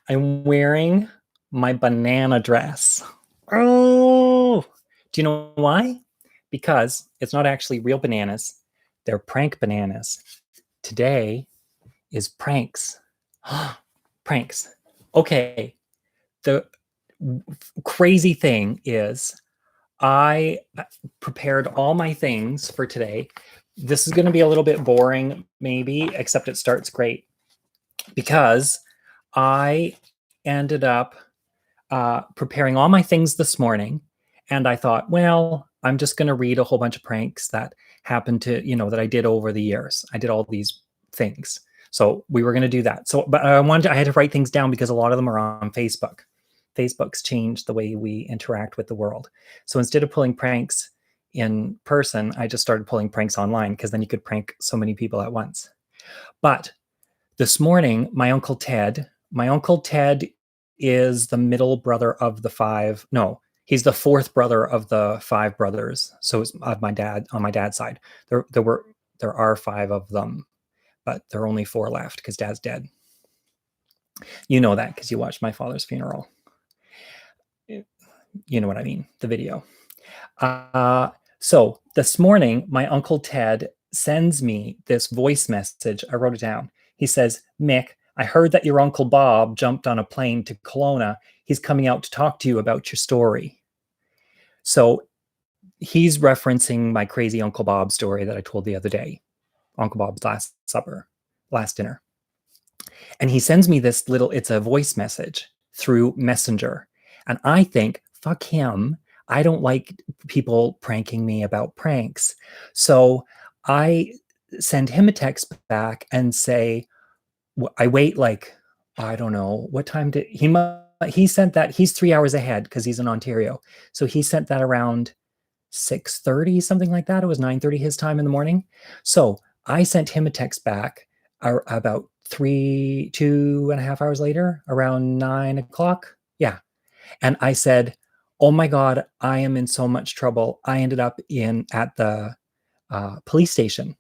I'm wearing my banana dress. Oh! Do you know why? Because it's not actually real bananas. They're prank bananas. Today is pranks. Pranks. Okay. The crazy thing is I prepared all my things for today. This is going to be a little bit boring, maybe, except it starts great because I ended up preparing all my things this morning. And I thought, well, I'm just going to read a whole bunch of pranks that happened to, that I did over the years. I did all these things. So we were going to do that. So, but I had to write things down because a lot of them are on Facebook. Facebook's changed the way we interact with the world. So instead of pulling pranks in person, I just started pulling pranks online because then you could prank so many people at once. But this morning, my uncle Ted is the middle brother of the five. No, he's the fourth brother of the five brothers. So it's of my dad on my dad's side. There are five of them, but there are only four left because dad's dead. You know that because you watched my father's funeral. You know what I mean, the video. So this morning, my Uncle Ted sends me this voice message. I wrote it down. He says, Mick, I heard that your Uncle Bob jumped on a plane to Kelowna. He's coming out to talk to you about your story. So he's referencing my crazy Uncle Bob story that I told the other day, Uncle Bob's last dinner. And he sends me it's a voice message through Messenger. And I think, fuck him. I don't like people pranking me about pranks. So I send him a text back and say, I wait I don't know, what time did he sent that, he's 3 hours ahead because he's in Ontario. So he sent that around 6:30, something like that. It was 9:30 his time in the morning. So I sent him a text back about 2.5 hours later, around 9 o'clock. Yeah. And I said, oh my God, I am in so much trouble. I ended up at the police station.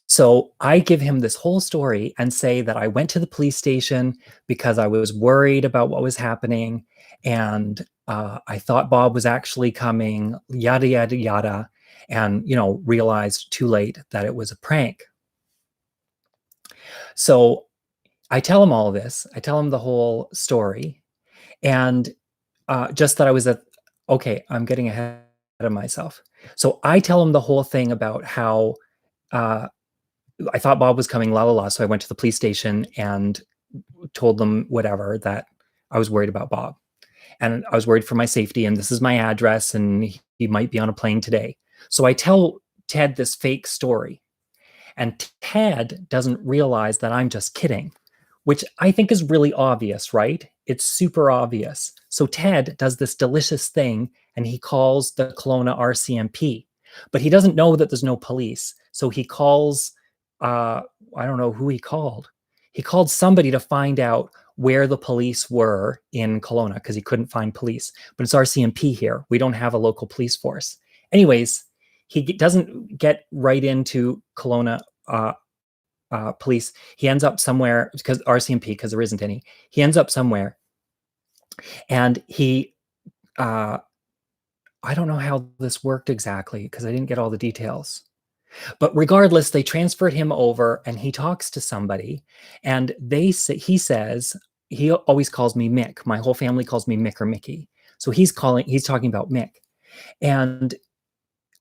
So I give him this whole story and say that I went to the police station because I was worried about what was happening. And I thought Bob was actually coming, yada, yada, yada. And, realized too late that it was a prank. So I tell him all of this. I tell him the whole story. And just that okay, I'm getting ahead of myself. So I tell him the whole thing about how I thought Bob was coming, la la la. So I went to the police station and told them whatever, that I was worried about Bob. And I was worried for my safety, and this is my address, and he might be on a plane today. So I tell Ted this fake story. And Ted doesn't realize that I'm just kidding, which I think is really obvious, right? It's super obvious. So Ted does this delicious thing, and he calls the Kelowna RCMP, but he doesn't know that there's no police. So he calls, I don't know who he called. He called somebody to find out where the police were in Kelowna because he couldn't find police. But it's RCMP here. We don't have a local police force. Anyways, he doesn't get right into Kelowna police. He ends up somewhere because RCMP, because there isn't any. He ends up somewhere, and he, I don't know how this worked exactly because I didn't get all the details. But regardless, they transferred him over, and he talks to somebody, and he says he always calls me Mick. My whole family calls me Mick or Mickey. So he's talking about Mick, and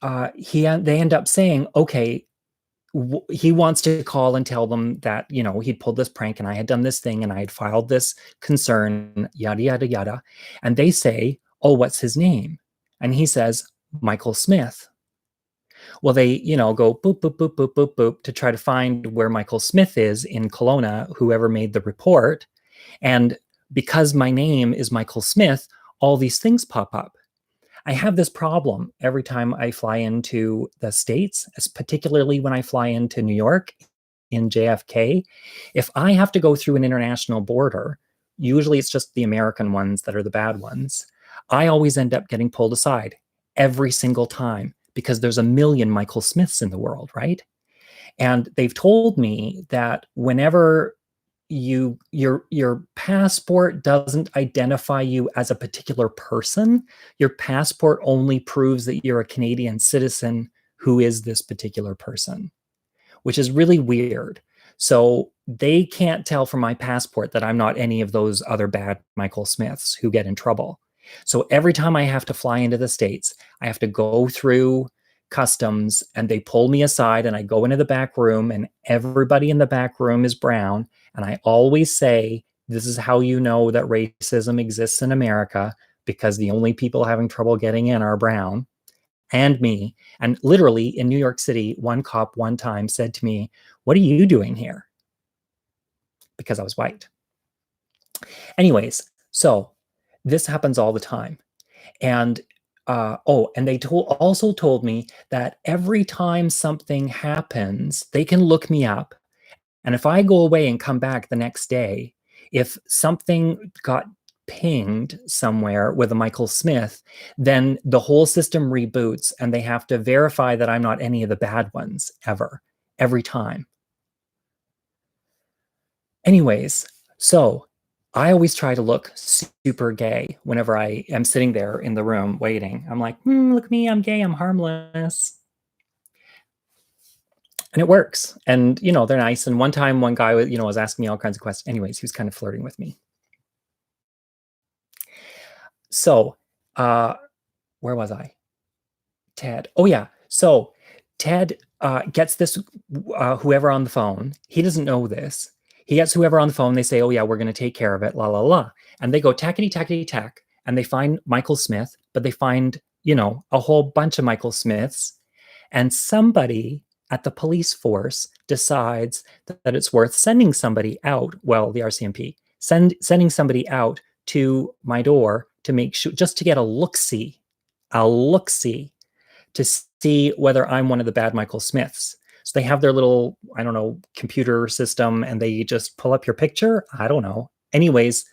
they end up saying, okay, he wants to call and tell them that, he'd pulled this prank and I had done this thing and I had filed this concern, yada, yada, yada. And they say, oh, what's his name? And he says, Michael Smith. Well, they, go boop, boop, boop, boop, boop, boop to try to find where Michael Smith is in Kelowna, whoever made the report. And because my name is Michael Smith, all these things pop up. I have this problem every time I fly into the States, particularly when I fly into New York in JFK. If I have to go through an international border, usually it's just the American ones that are the bad ones, I always end up getting pulled aside every single time because there's a million Michael Smiths in the world, right? And they've told me that whenever your passport doesn't identify you as a particular person. Your passport only proves that you're a Canadian citizen who is this particular person, which is really weird. So they can't tell from my passport that I'm not any of those other bad Michael Smiths who get in trouble. So every time I have to fly into the States, I have to go through customs and they pull me aside and I go into the back room and everybody in the back room is brown. And I always say, this is how you know that racism exists in America, because the only people having trouble getting in are brown and me. And literally in New York City, one cop one time said to me, "What are you doing here?" Because I was white. Anyways, so this happens all the time. And and they also told me that every time something happens, they can look me up. And if I go away and come back the next day, if something got pinged somewhere with a Michael Smith, then the whole system reboots and they have to verify that I'm not any of the bad ones ever, every time. Anyways, so I always try to look super gay whenever I am sitting there in the room waiting. I'm like, look at me, I'm gay, I'm harmless. And it works. And, they're nice. And one time, one guy, was asking me all kinds of questions. Anyways, he was kind of flirting with me. So, where was I? Ted. Oh, yeah. So Ted gets this, whoever on the phone. He doesn't know this. He gets whoever on the phone. They say, "Oh, yeah, we're going to take care of it, la, la, la." And they go tackety, tackety, tack. And they find Michael Smith, but they find, a whole bunch of Michael Smiths. And somebody at the police force decides that it's worth sending somebody out. Well, the RCMP, sending somebody out to my door to make sure, just to get a look-see to see whether I'm one of the bad Michael Smiths. So they have their little, I don't know, computer system and they just pull up your picture. I don't know. Anyways,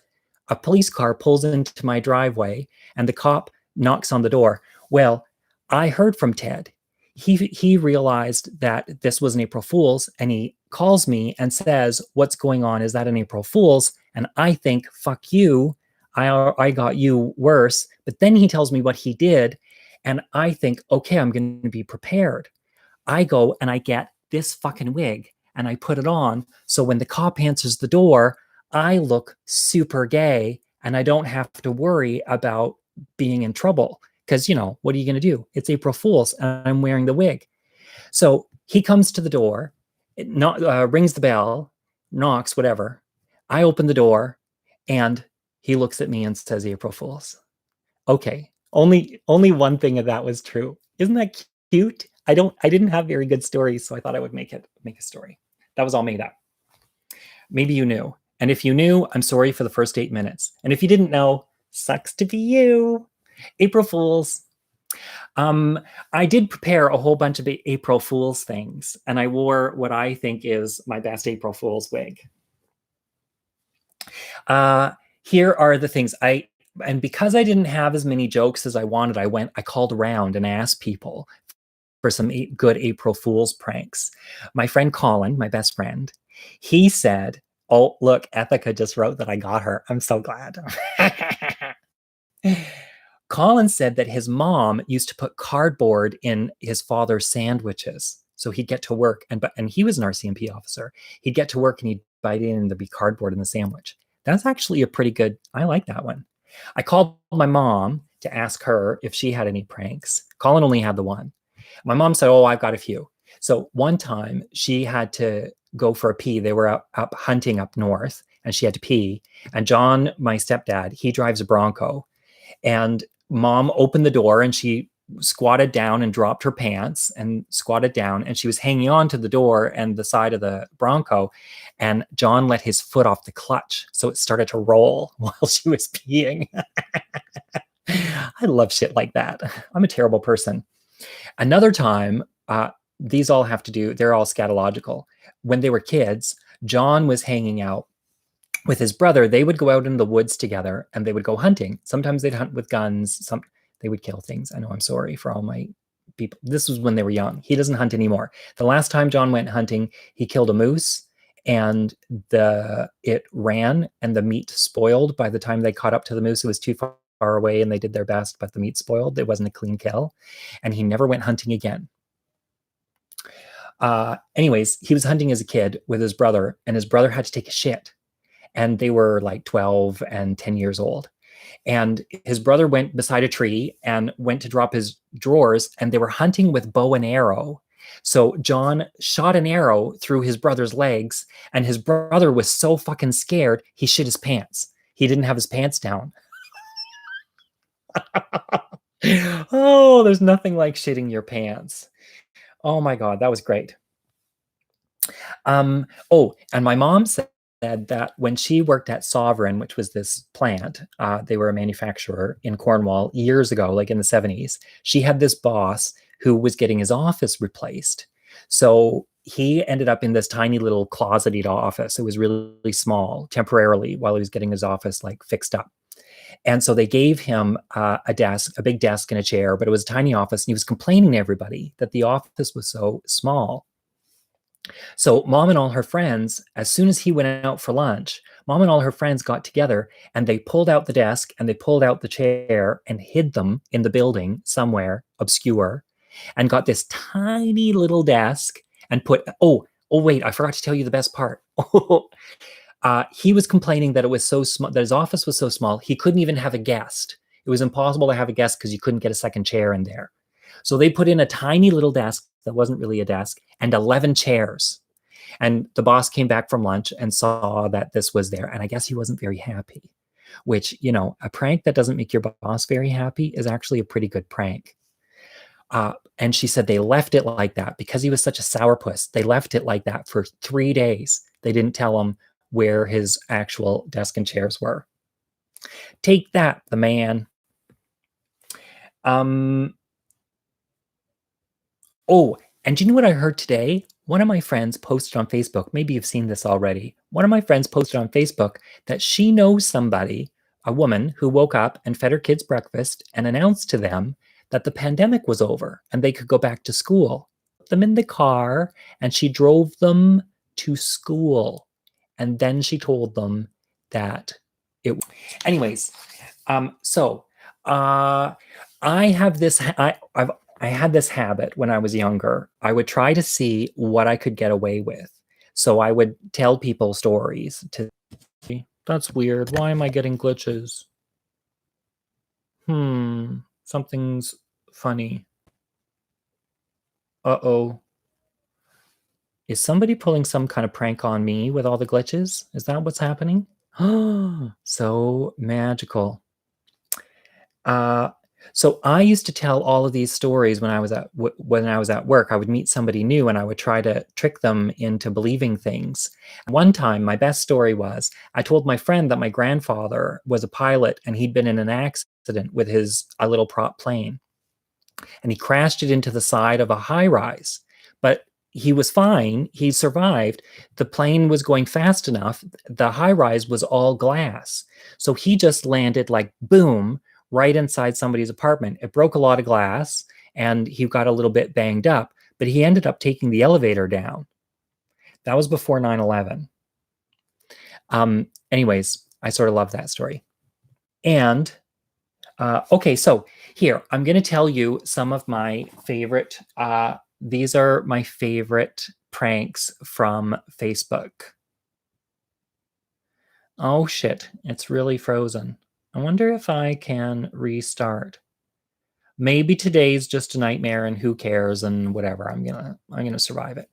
a police car pulls into my driveway and the cop knocks on the door. Well, I heard from Ted. He realized that this was an April Fool's and he calls me and says, "What's going on? Is that an April Fool's?" And I think, fuck you. I got you worse. But then he tells me what he did. And I think, okay, I'm going to be prepared. I go and I get this fucking wig and I put it on. So when the cop answers the door, I look super gay and I don't have to worry about being in trouble. Because, what are you going to do? It's April Fool's and I'm wearing the wig. So he comes to the door, rings the bell, knocks, whatever. I open the door and he looks at me and says, "April Fool's." Okay. Only one thing of that was true. Isn't that cute? I didn't have very good stories, so I thought I would make a story. That was all made up. Maybe you knew. And if you knew, I'm sorry for the first 8 minutes. And if you didn't know, sucks to be you. April Fools. I did prepare a whole bunch of April Fools things, and I wore what I think is my best April Fool's wig. Here are the things and because I didn't have as many jokes as I wanted, I called around and I asked people for some good April Fool's pranks. My friend Colin, my best friend, he said, "Oh, look, Ethica just wrote that I got her. I'm so glad." Colin said that his mom used to put cardboard in his father's sandwiches. So he'd get to work, and he was an RCMP officer. He'd get to work and he'd bite in and there'd be cardboard in the sandwich. That's actually a pretty good, I like that one. I called my mom to ask her if she had any pranks. Colin only had the one. My mom said, "Oh, I've got a few." So one time she had to go for a pee. They were up hunting up north and she had to pee. And John, my stepdad, he drives a Bronco. And mom opened the door and she squatted down and dropped her pants and squatted down. And she was hanging on to the door and the side of the Bronco. And John let his foot off the clutch. So it started to roll while she was peeing. I love shit like that. I'm a terrible person. Another time, these all have to do, they're all scatological. When they were kids, John was hanging out with his brother. They would go out in the woods together and they would go hunting. Sometimes they'd hunt with guns. They would kill things. I know, I'm sorry for all my people. This was when they were young. He doesn't hunt anymore. The last time John went hunting, he killed a moose and it ran and the meat spoiled by the time they caught up to the moose. It was too far away and they did their best, but the meat spoiled. It wasn't a clean kill, and he never went hunting again. Anyways, he was hunting as a kid with his brother, and his brother had to take a shit, and they were like 12 and 10 years old. And his brother went beside a tree and went to drop his drawers, and they were hunting with bow and arrow. So John shot an arrow through his brother's legs, and his brother was so fucking scared, he shit his pants. He didn't have his pants down. Oh, there's nothing like shitting your pants. Oh my God, that was great. Oh, and my mom said that when she worked at Sovereign, which was this plant, they were a manufacturer in Cornwall years ago, like in the 70s, she had this boss who was getting his office replaced. So he ended up in this tiny little closeted office. It was really small temporarily while he was getting his office like fixed up. And so they gave him a desk, a big desk and a chair, but it was a tiny office. And he was complaining to everybody that the office was so small. So mom and all her friends, as soon as he went out for lunch, mom and all her friends got together and they pulled out the desk and they pulled out the chair and hid them in the building somewhere obscure, and got this tiny little desk and put, oh wait, I forgot to tell you the best part. He was complaining that it was so small, that his office was so small, he couldn't even have a guest. It was impossible to have a guest because you couldn't get a second chair in there. So they put in a tiny little desk that wasn't really a desk and 11 chairs. And the boss came back from lunch and saw that this was there. And I guess he wasn't very happy, which, you know, a prank that doesn't make your boss very happy is actually a pretty good prank. And she said they left it like that because he was such a sourpuss. They left it like that for 3 days. They didn't tell him where his actual desk and chairs were. Take that, the man. Oh, and do you know what I heard today? One of my friends posted on Facebook, maybe you've seen this already. One of my friends posted on Facebook that she knows somebody, a woman, who woke up and fed her kids breakfast and announced to them that the pandemic was over and they could go back to school. Put them in the car and she drove them to school. And then she told them that it. Anyways, I have this. I had this habit when I was younger. I would try to see what I could get away with. So I would tell people stories to. That's weird. Why am I getting glitches? Something's funny. Uh-oh. Is somebody pulling some kind of prank on me with all the glitches? Is that what's happening? So magical. So I used to tell all of these stories when I was at work. I would meet somebody new and I would try to trick them into believing things. One time, my best story was I told my friend that my grandfather was a pilot and he'd been in an accident with a little prop plane, and he crashed it into the side of a high-rise. But he was fine. He survived. The plane was going fast enough. The high-rise was all glass. So he just landed like boom, right inside somebody's apartment. It broke a lot of glass and he got a little bit banged up, but he ended up taking the elevator down. That was before 9/11. Anyways, I sort of love that story. And okay, so here, I'm going to tell you some of my favorite, these are my favorite pranks from Facebook. Oh shit, it's really frozen. I wonder if I can restart. Maybe today's just a nightmare and who cares and whatever. I'm gonna survive it.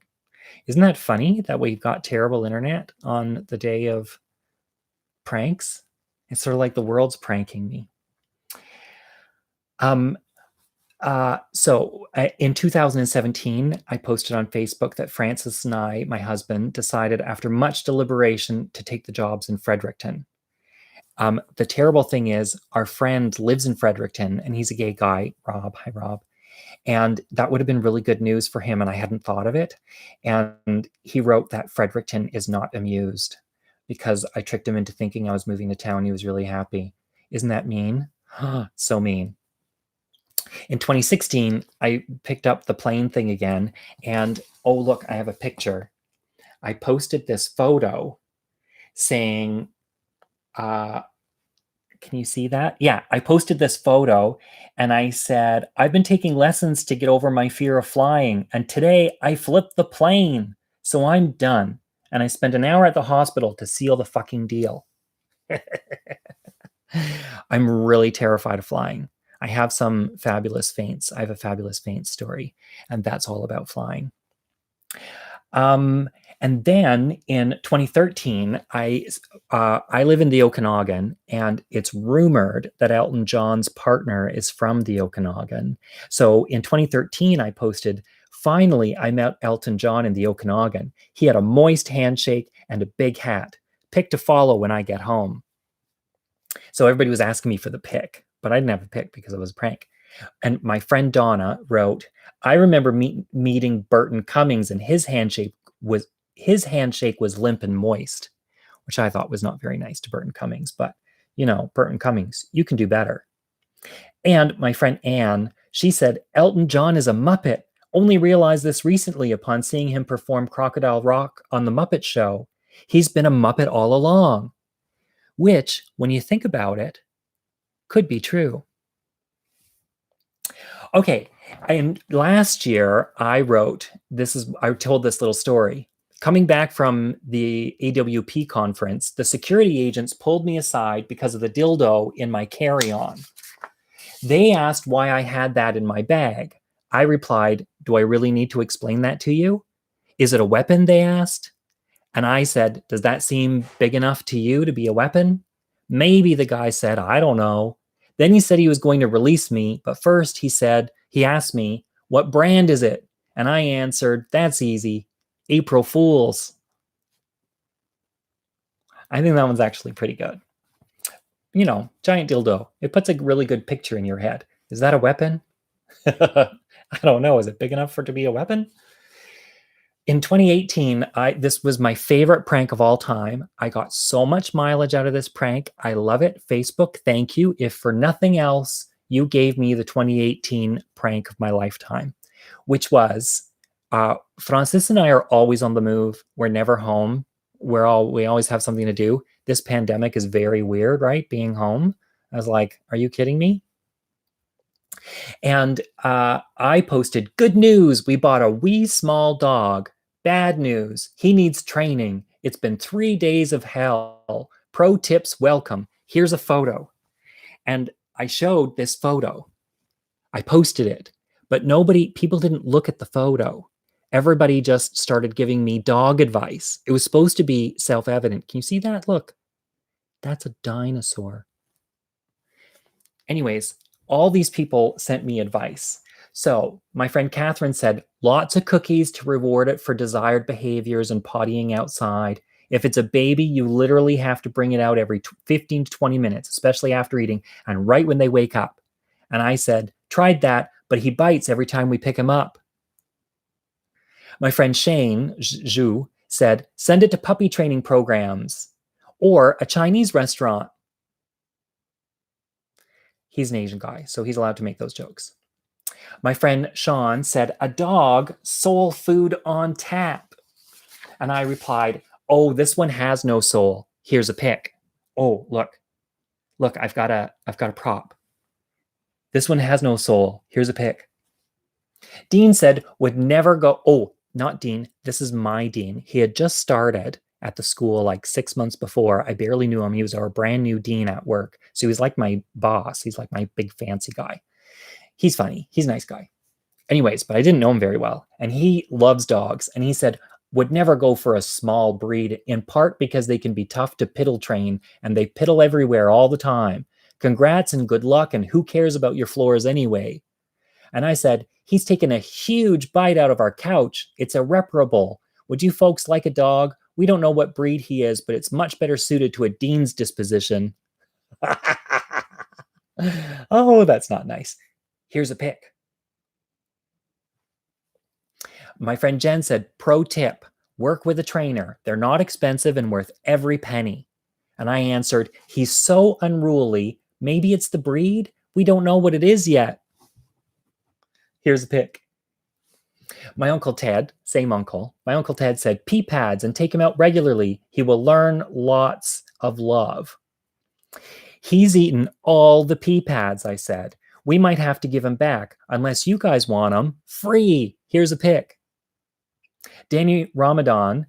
Isn't that funny that we've got terrible internet on the day of pranks? It's sort of like the world's pranking me. So in 2017, I posted on Facebook that Francis and I, my husband, decided after much deliberation to take the jobs in Fredericton. The terrible thing is our friend lives in Fredericton and he's a gay guy, Rob. Hi, Rob. And that would have been really good news for him. And I hadn't thought of it. And he wrote that Fredericton is not amused because I tricked him into thinking I was moving to town. He was really happy. Isn't that mean? So mean. In 2016, I picked up the plane thing again. And oh, look, I have a picture. I posted this photo saying, can you see that? Yeah, I posted this photo and I said, I've been taking lessons to get over my fear of flying, and today I flipped the plane. So I'm done. And I spent an hour at the hospital to seal the fucking deal. I'm really terrified of flying. I have some fabulous faints. I have a fabulous faint story, and that's all about flying. And then in 2013, I live in the Okanagan, and it's rumored that Elton John's partner is from the Okanagan. So in 2013, I posted, "Finally, I met Elton John in the Okanagan. He had a moist handshake and a big hat. Pic to follow when I get home." So everybody was asking me for the pic, but I didn't have a pic because it was a prank. And my friend Donna wrote, "I remember meeting Burton Cummings, and his handshake was limp and moist," which I thought was not very nice to Burton Cummings. But Burton Cummings, you can do better. And my friend Anne, she said, "Elton John is a Muppet. Only realized this recently upon seeing him perform Crocodile Rock on the Muppet Show. He's been a Muppet all along," which, when you think about it, could be true. Okay, and last year I told this little story. Coming back from the AWP conference, the security agents pulled me aside because of the dildo in my carry-on. They asked why I had that in my bag. I replied, "Do I really need to explain that to you? Is it a weapon?" they asked. And I said, "Does that seem big enough to you to be a weapon?" Maybe, the guy said, "I don't know." Then he said he was going to release me, but first he asked me, "What brand is it?" And I answered, "That's easy. April Fools." I think that one's actually pretty good. Giant dildo. It puts a really good picture in your head. Is that a weapon? I don't know. Is it big enough for it to be a weapon? In 2018, this was my favorite prank of all time. I got so much mileage out of this prank. I love it. Facebook, thank you. If for nothing else, you gave me the 2018 prank of my lifetime, which was Francis and I are always on the move. We're never home. We always have something to do. This pandemic is very weird, right? Being home. I was like, are you kidding me? And I posted, "Good news, we bought a wee small dog. Bad news, he needs training. It's been 3 days of hell. Pro tips welcome. Here's a photo." And I showed this photo. I posted it, but people didn't look at the photo. Everybody just started giving me dog advice. It was supposed to be self-evident. Can you see that? Look, that's a dinosaur. Anyways, all these people sent me advice. So my friend Catherine said, "Lots of cookies to reward it for desired behaviors and pottying outside. If it's a baby, you literally have to bring it out every 15 to 20 minutes, especially after eating and right when they wake up." And I said, "Tried that, but he bites every time we pick him up." My friend Shane Zhu said, "Send it to puppy training programs or a Chinese restaurant." He's an Asian guy, so he's allowed to make those jokes. My friend Sean said, "A dog, soul food on tap." And I replied, "Oh, this one has no soul. Here's a pic. Oh, look, I've got a prop. This one has no soul. Here's a pic." Dean said, "Would never go." Oh, not Dean. This is my Dean. He had just started at the school like 6 months before. I barely knew him. He was our brand new dean at work. So he was like my boss. He's like my big fancy guy. He's funny. He's a nice guy. Anyways, but I didn't know him very well. And he loves dogs. And he said, "Would never go for a small breed, in part because they can be tough to piddle train and they piddle everywhere all the time. Congrats and good luck, and who cares about your floors anyway?" And I said, "He's taken a huge bite out of our couch. It's irreparable. Would you folks like a dog? We don't know what breed he is, but it's much better suited to a dean's disposition." Oh, that's not nice. Here's a pic. My friend Jen said, "Pro tip, work with a trainer. They're not expensive and worth every penny." And I answered, "He's so unruly. Maybe it's the breed. We don't know what it is yet." Here's a pic. My Uncle Ted, same uncle, my Uncle Ted said, pee pads and take him out regularly. He will learn lots of love. He's eaten all the pee pads, I said. We might have to give him back unless you guys want them. Free. Here's a pic. Danny Ramadan,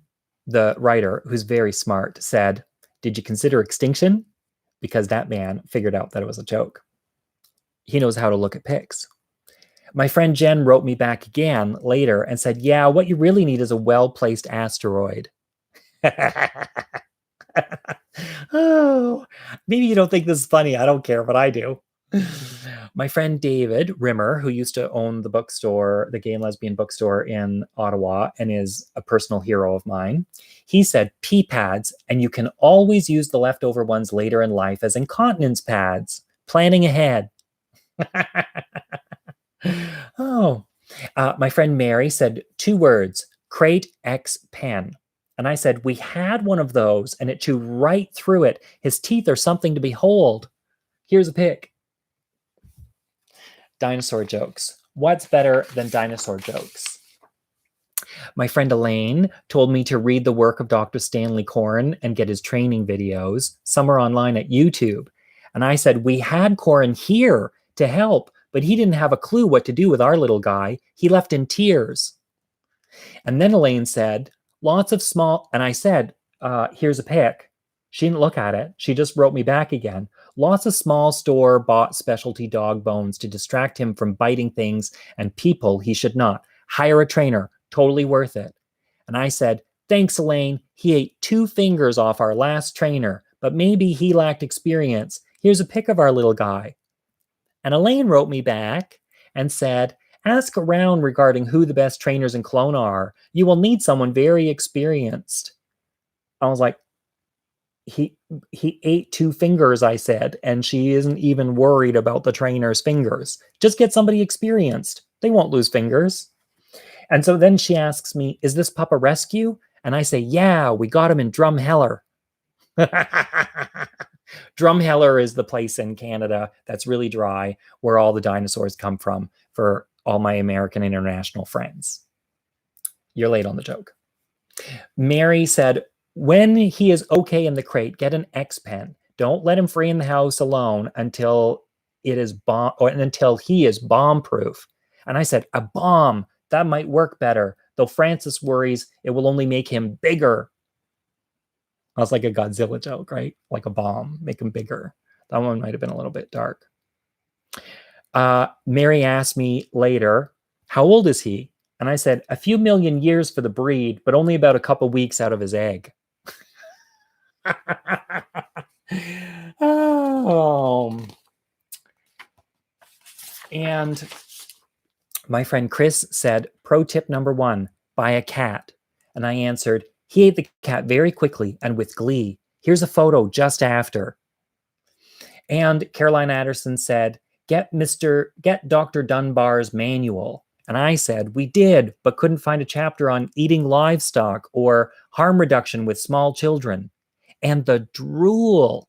the writer, who's very smart, said, did you consider extinction? Because that man figured out that it was a joke. He knows how to look at pics. My friend Jen wrote me back again later and said, yeah, what you really need is a well-placed asteroid. Oh, maybe you don't think this is funny. I don't care, but I do. My friend David Rimmer, who used to own the bookstore, the gay and lesbian bookstore in Ottawa, and is a personal hero of mine, he said pee pads, and you can always use the leftover ones later in life as incontinence pads. Planning ahead. Oh, my friend Mary said 2 words, crate X pen. And I said, we had one of those and it chewed right through it. His teeth are something to behold. Here's a pic. Dinosaur jokes. What's better than dinosaur jokes? My friend Elaine told me to read the work of Dr. Stanley Coren and get his training videos. Some are online at YouTube. And I said, we had Coren here to help, but he didn't have a clue what to do with our little guy. He left in tears. And then Elaine said, lots of small, and I said, here's a pic. She didn't look at it. She just wrote me back again. Lots of small store bought specialty dog bones to distract him from biting things and people he should not. Hire a trainer. Totally worth it. And I said, thanks, Elaine. He ate 2 fingers off our last trainer, but maybe he lacked experience. Here's a pic of our little guy. And Elaine wrote me back and said, ask around regarding who the best trainers in Kelowna are. You will need someone very experienced. I was like, he ate 2 fingers, I said, and she isn't even worried about the trainer's fingers. Just get somebody experienced. They won't lose fingers. And so then she asks me, is this pup a rescue? And I say, yeah, we got him in Drumheller. Drumheller is the place in Canada that's really dry where all the dinosaurs come from for all my American international friends. You're late on the joke. Mary said, when he is okay in the crate, get an X pen. Don't let him free in the house alone until it is until he is bomb proof. And I said, a bomb, that might work better, though Francis worries it will only make him bigger. That was like a Godzilla joke, right? Like a bomb, make him bigger. That one might have been a little bit dark. Mary asked me later, how old is he? And I said, a few million years for the breed, but only about a couple weeks out of his egg. Oh. And my friend Chris said, pro tip number 1, buy a cat. And I answered, he ate the cat very quickly and with glee. Here's a photo just after. And Caroline Anderson said, get Dr. Dunbar's manual. And I said, we did, but couldn't find a chapter on eating livestock or harm reduction with small children. And the drool.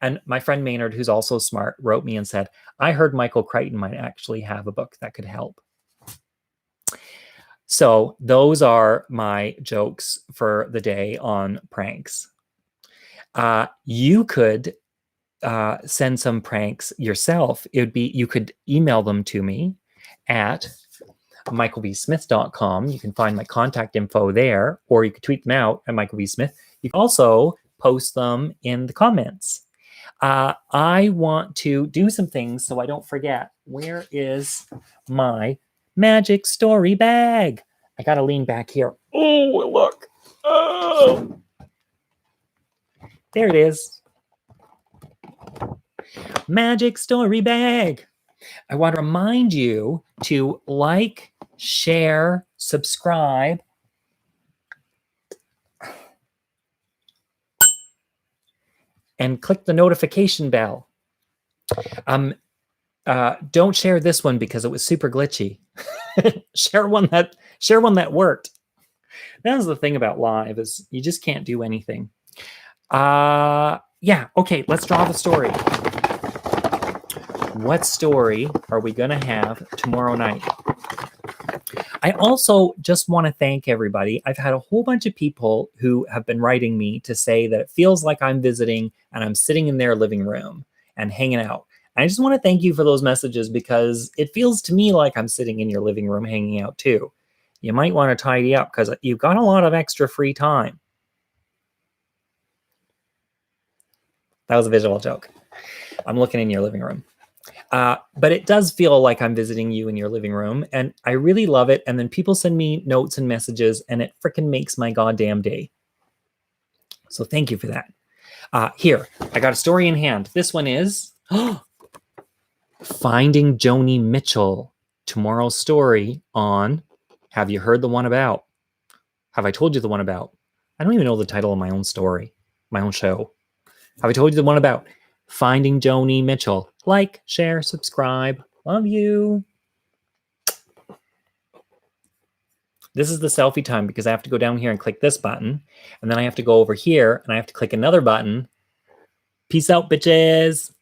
And my friend Maynard, who's also smart, wrote me and said, I heard Michael Crichton might actually have a book that could help. So those are my jokes for the day on pranks. You could send some pranks yourself. It would be, you could email them to me at michaelbsmith.com. You can find my contact info there, or you could tweet them out at Michael B. Smith. You can also post them in the comments. I want to do some things so I don't forget. Where is my magic story bag? I gotta lean back here. Oh, look. Oh, there it is. Magic story bag. I want to remind you to like, share, subscribe, and click the notification bell. Don't share this one because it was super glitchy. share one that worked. That's the thing about live, is you just can't do anything. Yeah, okay, let's draw the story. What story are we gonna have tomorrow night? I also just want to thank everybody. I've had a whole bunch of people who have been writing me to say that it feels like I'm visiting and I'm sitting in their living room and hanging out. I just want to thank you for those messages because it feels to me like I'm sitting in your living room hanging out too. You might want to tidy up because you've got a lot of extra free time. That was a visual joke. I'm looking in your living room. But it does feel like I'm visiting you in your living room, and I really love it. And then people send me notes and messages, and it freaking makes my goddamn day. So thank you for that. Here, I got a story in hand. This one is Finding Joni Mitchell. Tomorrow's story on Have You Heard the One About? Have I told you the one about? I don't even know the title of my own story, my own show. Have I told you the one about Finding Joni Mitchell? Like, share, subscribe. Love you. This is the selfie time because I have to go down here and click this button. And then I have to go over here and I have to click another button. Peace out, bitches.